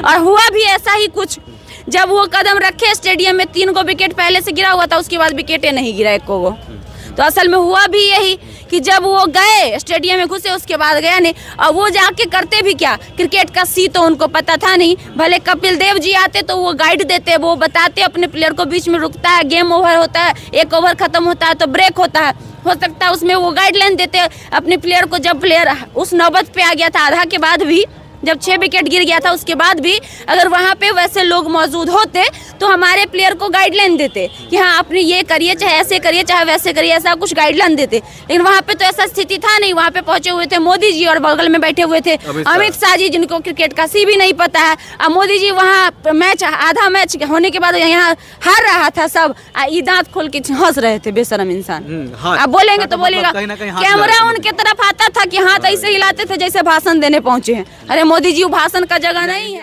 और हुआ भी ऐसा ही कुछ। जब वो कदम रखे स्टेडियम में 3 गो विकेट पहले से गिरा हुआ था, उसके बाद विकेटें नहीं गिरा एक को। तो असल में हुआ भी यही कि जब वो गए स्टेडियम में घुसे, उसके बाद गया नहीं। और वो जाके करते भी क्या, क्रिकेट का सी तो उनको पता था नहीं। भले कपिल देव जी आते तो वो गाइड देते, वो बताते अपने प्लेयर को, बीच में रुकता है, गेम ओवर होता है, 1 ओवर खत्म होता है तो ब्रेक होता है, हो सकता है उसमें वो गाइडलाइन देते अपने प्लेयर को। जब प्लेयर उस नौबत पे आ गया था, आधा के बाद भी, जब 6 विकेट गिर गया था, उसके बाद भी अगर वहाँ पे वैसे लोग मौजूद होते तो हमारे प्लेयर को गाइडलाइन देते कि हाँ आपने ये करिए, चाहे ऐसे करिए चाहे वैसे करिए, ऐसा कुछ गाइडलाइन देते। लेकिन वहाँ पे तो ऐसा स्थिति था नहीं। वहाँ पे पहुंचे हुए थे मोदी जी और बगल में बैठे हुए थे अमित शाह जी, जिनको क्रिकेट का सी भी नहीं पता है। अब मोदी जी वहाँ मैच, आधा मैच होने के बाद यहाँ हार रहा था सब, ये दांत खोल के हंस रहे थे बेशरम इंसान। अब बोलेंगे तो बोलेगा, कैमरा उनके तरफ आता था कि हाथ ऐसे हिलाते थे जैसे भाषण देने पहुंचे हैं। अरे मोदी जी, भाषण का जगह नहीं है।